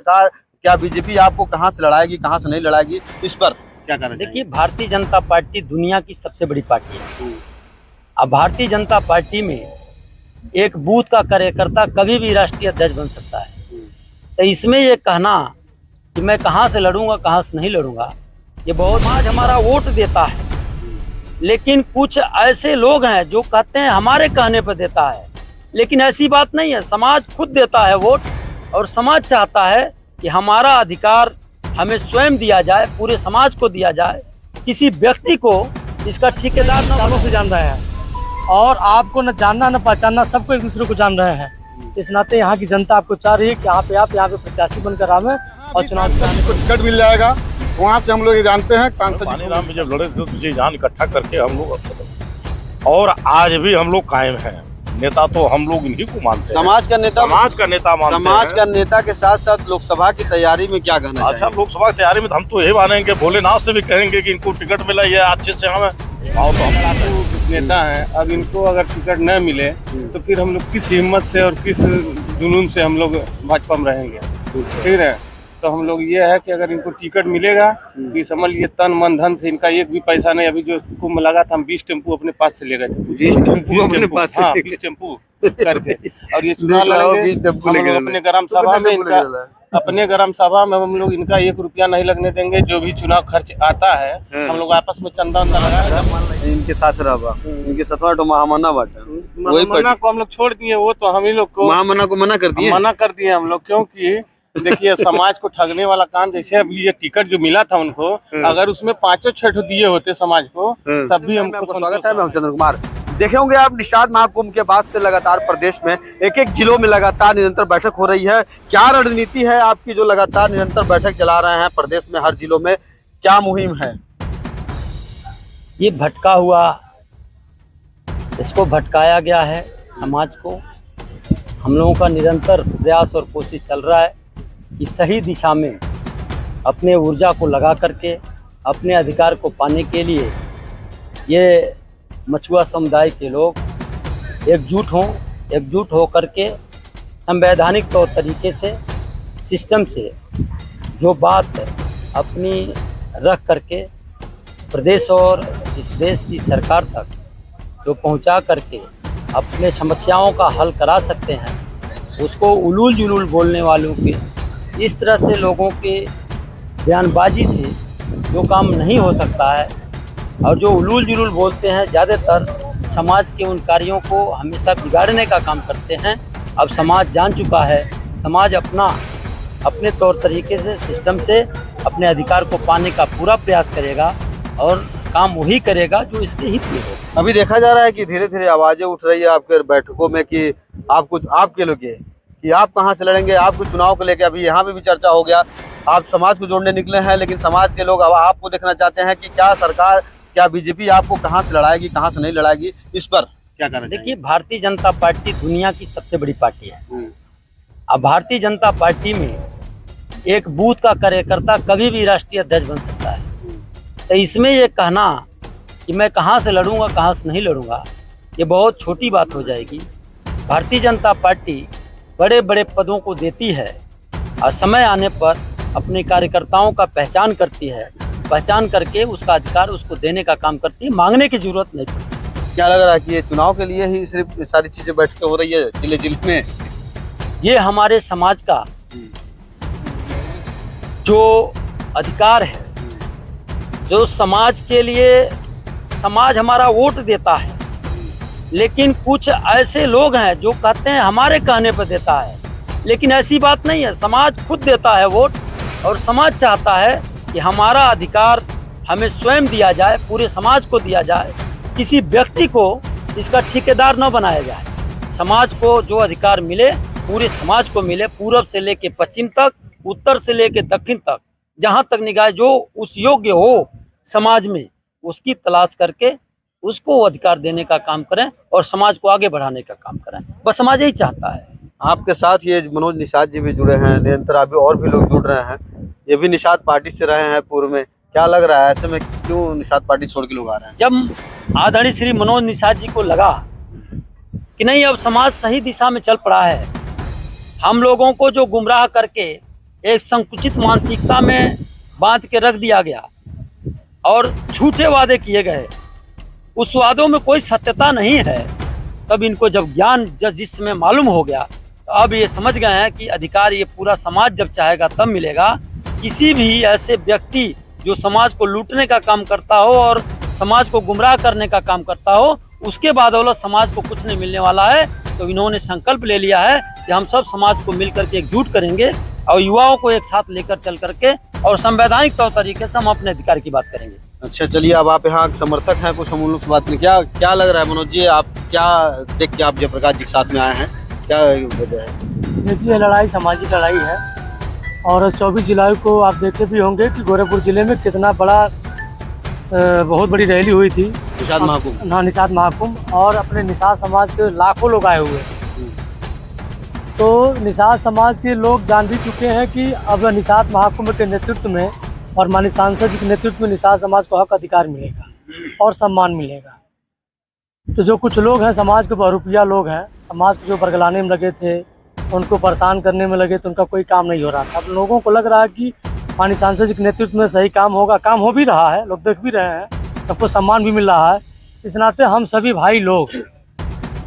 सरकार क्या बीजेपी आपको कहां से लड़ाएगी, कहां से नहीं लड़ाएगी, इस पर क्या कहना चाहिए? देखिए, भारतीय जनता पार्टी दुनिया की सबसे बड़ी पार्टी है। अब भारतीय जनता पार्टी में एक बूथ का कार्यकर्ता कभी भी राष्ट्रीय अध्यक्ष बन सकता है। तो इसमें ये कहना कि मैं कहां से लड़ूंगा, कहां से नहीं लड़ूंगा, ये बहुत समाज हमारा वोट देता है। लेकिन कुछ ऐसे लोग हैं जो कहते हैं हमारे कहने पर देता है, लेकिन ऐसी बात नहीं है। समाज खुद देता है वोट, और समाज चाहता है कि हमारा अधिकार हमें स्वयं दिया जाए, पूरे समाज को दिया जाए, किसी व्यक्ति को इसका ठेकेदार न सालों से जान रहे हैं, और आपको न जानना न पहचानना, सबको एक दूसरे को जान रहे हैं। इस नाते यहाँ की जनता आपको चाह रही है कि आप यहाँ पे प्रत्याशी बनकर आवे और चुनाव को टिकट मिल जाएगा। वहाँ से हम लोग ये जानते हैं सांसद पानीराम में जब लड़े थे तो जी जान इकट्ठा करके हम लोग, और आज भी हम लोग कायम हैं। नेता तो हम लोग इन्हीं को मानते हैं, समाज का नेता मानते समाज हैं। का नेता के साथ साथ लोकसभा की तैयारी में क्या कहना अच्छा, चाहिए? लोकसभा की तैयारी में हम तो ये मानेंगे, भोलेनाथ से भी कहेंगे कि इनको टिकट मिला, ये अच्छे से हमें आओ तो हम नेता हैं। अब इनको अगर टिकट न मिले तो फिर हम लोग किस हिम्मत से और किस जुनून से हम लोग भाजपा में रहेंगे? ठीक है, तो हम लोग ये है कि अगर इनको टिकट मिलेगा कि समझ लीजिए तन मन धन से इनका एक भी पैसा नहीं। अभी जो कुंभ लगा था, हम 20 टेम्पू अपने पास से ले गए थे। 20 टेम्पू अपने पास से? हाँ, 20 टेम्पू करके। और ये चुनाव लड़ेंगे अपने ग्राम सभा में, इनका अपने ग्राम सभा में हम लोग इनका 1 रुपया नहीं लगने देंगे। जो भी चुनाव खर्च आता है हम लोग आपस में चंदा लगाएगा, इनके साथ रहा, इनके साथ तो महामना बांटा, वही मना को हम लोग छोड़ दिए। वो तो हम ही लोग को महामना को मना कर दिए, मना कर दिए हम लोग। क्योंकि देखिए, समाज को ठगने वाला काम, जैसे अभी ये टिकट जो मिला था उनको, अगर उसमें 5-6 दिए होते समाज को, तब भी हमको स्वागत है। मैं हूं चंद्र कुमार। देखे होंगे आप, निषाद महाकुंभ के बाद से लगातार प्रदेश में एक जिलों में लगातार निरंतर बैठक हो रही है। क्या रणनीति है आपकी जो लगातार निरंतर बैठक चला रहे हैं प्रदेश में, हर जिलों में क्या मुहिम है? ये भटका हुआ, इसको भटकाया गया है समाज को। हम लोगों का निरंतर प्रयास और कोशिश चल रहा है कि सही दिशा में अपने ऊर्जा को लगा करके अपने अधिकार को पाने के लिए ये मछुआ समुदाय के लोग एकजुट हो करके संवैधानिक तौर तरीके से, सिस्टम से जो बात अपनी रख करके प्रदेश और इस देश की सरकार तक जो पहुंचा करके अपने समस्याओं का हल करा सकते हैं, उसको उलूल जुलूल बोलने वालों के, इस तरह से लोगों के बयानबाजी से जो काम नहीं हो सकता है, और जो उलूल जुलूल बोलते हैं ज़्यादातर समाज के उन कार्यों को हमेशा बिगाड़ने का काम करते हैं। अब समाज जान चुका है, समाज अपने तौर तरीके से, सिस्टम से अपने अधिकार को पाने का पूरा प्रयास करेगा, और काम वही करेगा जो इसके हित में हो। अभी देखा जा रहा है कि धीरे धीरे आवाजें उठ रही है आपके बैठकों में कि आपके लोग कि आप कहां से लड़ेंगे, आपको चुनाव को लेकर अभी यहाँ पे भी चर्चा हो गया। आप समाज को जोड़ने निकले हैं, लेकिन समाज के लोग अब आपको देखना चाहते हैं कि क्या सरकार, क्या बीजेपी आपको कहां से लड़ाएगी, कहां से नहीं लड़ाएगी, इस पर क्या कहना चाहिए? देखिए, भारतीय जनता पार्टी दुनिया की सबसे बड़ी पार्टी है। अब भारतीय जनता पार्टी में एक बूथ का कार्यकर्ता कभी भी राष्ट्रीय अध्यक्ष बन सकता है। तो इसमें ये कहना कि मैं कहां से लड़ूंगा, कहां से नहीं लड़ूंगा, ये बहुत छोटी बात हो जाएगी। भारतीय जनता पार्टी बड़े बड़े पदों को देती है, और समय आने पर अपने कार्यकर्ताओं का पहचान करती है, पहचान करके उसका अधिकार उसको देने का काम करती है, मांगने की जरूरत नहीं पड़ती। क्या लग रहा है कि ये चुनाव के लिए ही सिर्फ सारी चीजें बैठकें हो रही है जिले जिले में? ये हमारे समाज का जो अधिकार है, जो समाज के लिए, समाज हमारा वोट देता है, लेकिन कुछ ऐसे लोग हैं जो कहते हैं हमारे कहने पर देता है, लेकिन ऐसी बात नहीं है। समाज खुद देता है वोट, और समाज चाहता है कि हमारा अधिकार हमें स्वयं दिया जाए, पूरे समाज को दिया जाए, किसी व्यक्ति को इसका ठेकेदार न बनाया जाए। समाज को जो अधिकार मिले, पूरे समाज को मिले, पूरब से लेके पश्चिम तक, उत्तर से लेके दक्षिण तक, जहाँ तक निगाह जो उस योग्य हो समाज में, उसकी तलाश करके उसको अधिकार देने का काम करें और समाज को आगे बढ़ाने का काम करें। बस समाज यही चाहता है। आपके साथ ये मनोज निषाद जी भी जुड़े हैं, निरंतर अभी और भी लोग जुड़ रहे हैं, ये भी निषाद पार्टी से रहे हैं पूर्व में। क्या लग रहा है, ऐसे में क्यों निषाद पार्टी छोड़ के लोग आ रहे हैं? जब आदरणीय श्री मनोज निषाद जी को लगा कि नहीं, अब समाज सही दिशा में चल पड़ा है, हम लोगों को जो गुमराह करके एक संकुचित मानसिकता में बांध के रख दिया गया और झूठे वादे किए गए। उस वादों में कोई सत्यता नहीं है। तब इनको जब ज्ञान जिस समय मालूम हो गया तो अब ये समझ गए हैं कि अधिकार ये पूरा समाज जब चाहेगा तब मिलेगा। किसी भी ऐसे व्यक्ति जो समाज को लूटने का काम करता हो और समाज को गुमराह करने का काम करता हो, उसके बदौलत समाज को कुछ नहीं मिलने वाला है। तो इन्होंने संकल्प ले लिया है कि हम सब समाज को मिल करके एकजुट करेंगे और युवाओं को एक साथ लेकर चल करके और संवैधानिक तौर तरीके से हम अपने अधिकार की बात करेंगे। अच्छा चलिए, अब आप यहाँ समर्थक हैं, कुछ हम उन लोग से बात करें। क्या लग रहा है मनोज जी, आप क्या देख के आप जयप्रकाश जी के साथ में आए हैं, क्या वजह है? देखिए, लड़ाई सामाजिक लड़ाई है और 24 जुलाई को आप देखे भी होंगे कि गोरखपुर जिले में कितना बड़ा बहुत बड़ी रैली हुई थी, निषाद महाकुंभ। हाँ, निषाद महाकुंभ, और अपने निषाद समाज के लाखों लोग आए हुए। तो निषाद समाज के लोग जान भी चुके हैं कि अब निषाद महाकुंभ के नेतृत्व में और माननीय सांसद जी के नेतृत्व में निषाद समाज को हक अधिकार मिलेगा और सम्मान मिलेगा। तो जो कुछ लोग हैं समाज के बहुरूपिया लोग हैं, समाज को जो बरगलाने में लगे थे, उनको परेशान करने में लगे, तो उनका कोई काम नहीं हो रहा था। अब लोगों को लग रहा है कि माननीय सांसद जी के नेतृत्व में सही काम होगा, काम हो भी रहा है, लोग देख भी रहे हैं, सबको सम्मान भी मिल रहा है। इस नाते हम सभी भाई लोग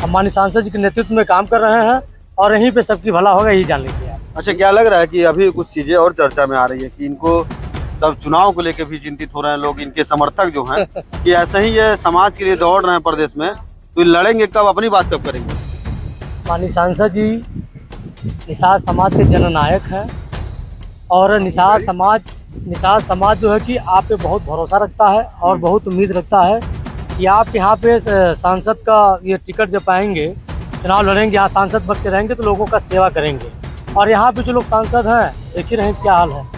हम माननीय सांसद जी के नेतृत्व में काम कर रहे हैं और यहीं पे सबकी भला होगा, यही जान लीजिए आप। अच्छा, क्या लग रहा है कि अभी कुछ चीजें और चर्चा में आ रही है कि इनको सब चुनाव को लेकर भी चिंतित हो रहे हैं लोग, इनके समर्थक जो हैं कि ऐसे ही ये समाज के लिए दौड़ रहे हैं प्रदेश में, तो लड़ेंगे कब, अपनी बात कब करेंगे? माननीय सांसद जी निषाद समाज के जननायक हैं और निषाद समाज जो है कि आप पे बहुत भरोसा रखता है और बहुत उम्मीद रखता है कि आप यहाँ पे सांसद का ये टिकट जब पाएंगे, चुनाव लड़ेंगे, यहाँ सांसद बन के रहेंगे तो लोगों का सेवा करेंगे। और यहाँ पे जो लोग सांसद हैं, देख ही रहे हैं क्या हाल है।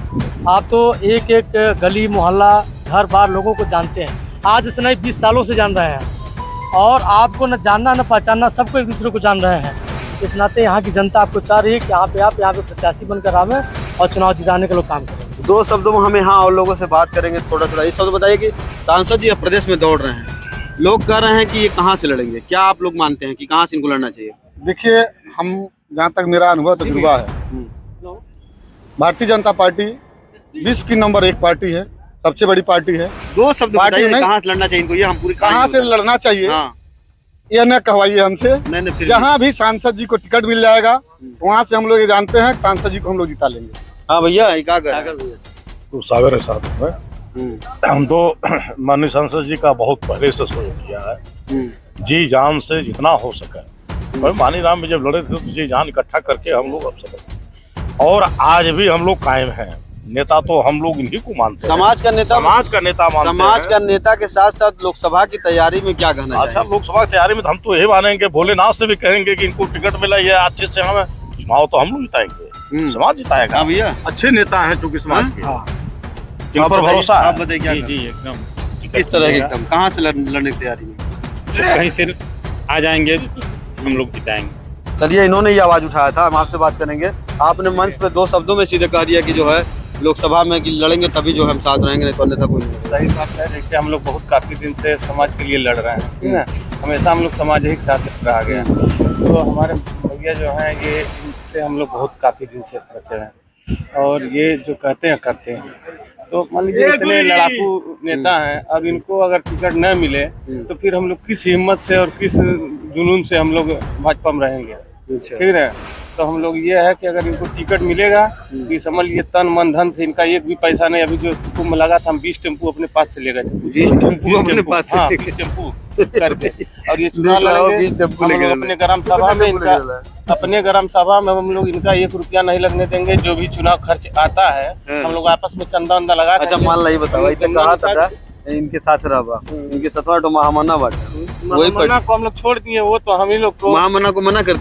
आप तो एक एक गली मोहल्ला घर बार लोगों को जानते हैं, आज से नहीं 20 सालों से जान रहे हैं और आपको न जानना न पहचानना, सबको एक दूसरे को जान रहे हैं। इस नाते यहाँ की जनता आपको चाह रही है कि आप यहाँ पे प्रत्याशी बनकर आवे और चुनाव जिताने के लोग काम करें। दो शब्दों में हम यहाँ और लोगों से बात करेंगे थोड़ा। इस शब्द बताइए कि सांसद जी अब प्रदेश में दौड़ रहे हैं, लोग कह रहे हैं कि ये कहाँ से लड़ेंगे, क्या आप लोग मानते हैं कि कहाँ से इनको लड़ना चाहिए? देखिए, हम जहाँ तक मेरा अनुभव तजुर्बा है, भारतीय जनता पार्टी विश्व की नंबर 1 पार्टी है, सबसे बड़ी पार्टी है। दो शब्द बताइए कहाँ से लड़ना चाहिए इनको, ये हम पूरी कहाँ से लड़ना चाहिए। हाँ। ये न कहवाइए हमसे, नहीं, जहाँ भी सांसद जी को टिकट मिल जाएगा वहाँ से हम लोग ये जानते हैं कि सांसद जी को हम लोग जिता लेंगे। हाँ भैया, क्या कर तो सागर है साथ में। हम तो माननीय सांसद जी का बहुत पहले से सोच किया है, जी जान से जितना हो सके। और मानी राम में जब लड़े थे तो जी जान इकट्ठा करके हम लोग अब सब, और आज भी हम लोग कायम हैं। नेता तो हम लोग इन्हीं को मानते हैं, समाज का नेता मानते हैं। का नेता के साथ साथ लोकसभा की तैयारी में क्या कहना अच्छा, लोकसभा की तैयारी में हम तो यही मानेंगे, भोलेनाथ से भी कहेंगे कि इनको टिकट मिला है अच्छे से, हमें चुनाव तो हम लोग जिताएंगे, समाज जिताएगा। हाँ भैया, अच्छे नेता हैं चूंकि समाज के, इन पर भरोसा है। आप बताइए क्या जी एकदम किस तरह की, एकदम कहाँ से लड़ने की तैयारी में? कहीं से आ जाएंगे हम लोग जिताएंगे। चलिए, इन्होंने ही आवाज उठाया था, हम आपसे बात करेंगे। आपने मंच पे 2 शब्दों में सीधे कह दिया कि जो है लोकसभा में कि लड़ेंगे तभी जो हम साथ रहेंगे, नहीं तो अन्यथा कोई नहीं। सही बात है। जैसे हम लोग बहुत काफी दिन से समाज के लिए लड़ रहे हैं, ठीक है, हमेशा हम लोग समाज ही के साथ रहा गया। तो हमारे भैया जो हैं, ये इनसे हम लोग बहुत काफी दिन से परिचय हैं और ये जो कहते हैं करते हैं। तो मान लीजिए इतने लड़ाकू नेता हैं, अब इनको अगर टिकट न मिले तो फिर हम लोग किस हिम्मत से और किस जुनून से हम लोग भाजपा में रहेंगे, ठीक है। तो हम लोग ये है कि अगर इनको टिकट मिलेगा कि समझ लीजिए तन मन धन से, इनका एक भी पैसा नहीं। अभी जो कुंभ लगा था, हम 20 टेम्पू अपने पास से ले गए थे, 20 टेम्पू अपने पास से, हाँ, 20 टेम्पू करके। और ये चुनाव लड़ेंगे अपने ग्राम सभा में, इनका अपने ग्राम सभा में हम लोग इनका 1 रुपया नहीं लगने देंगे। जो भी चुनाव खर्च आता है हम लोग आपस में चंदा वंदा लगा। अच्छा, मान ली बताओ, कहा था इनके साथ रहा, इनके साथ तो महामना बांटा, वही मना को हम लोग छोड़ दिए। वो तो हम ही लोग को महामना को मना कर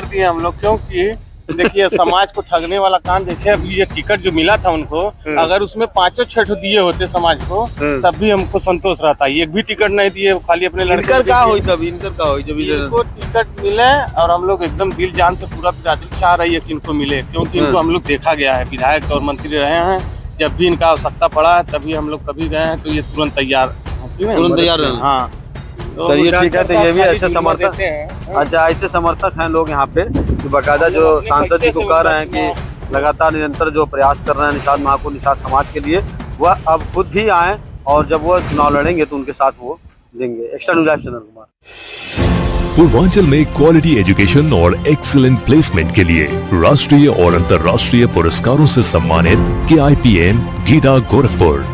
दिए, हम लोग, क्योंकि देखिए समाज को ठगने वाला काम। जैसे अभी ये टिकट जो मिला था उनको, अगर उसमें 5-6 दिए होते समाज को, तब भी हमको संतोष रहता है। एक भी टिकट नहीं दिए, खाली अपने लड़के इनकर का हुई तब, इनकर का हुई जब इनको टिकट मिले। और हम लोग एकदम दिल जान से पूरा बिरादरी चाह रही है कि इनको मिले, क्योंकि इनको हम लोग देखा गया है, विधायक और मंत्री रहे हैं। जब भी इनका आवश्यकता पड़ा है तभी हम लोग कभी गए हैं तो ये तुरंत तैयार रहना। हाँ, चलिए ठीक है। तो ये भी ऐसे समर्थक, अच्छा ऐसे समर्थक हैं लोग यहाँ पे जो बाकायदा जो सांसद जी को कह रहे हैं कि लगातार निरंतर जो प्रयास कर रहे हैं निषाद महाकुंभ निषाद समाज के लिए, वह अब खुद भी आए और जब वह चुनाव लड़ेंगे तो उनके साथ वो देंगे। Extra news live channel Kumar. Purvanchal में क्वालिटी एजुकेशन और एक्सीलेंट प्लेसमेंट के लिए राष्ट्रीय और अंतर्राष्ट्रीय पुरस्कारों से सम्मानित KIPM गीडा गोरखपुर।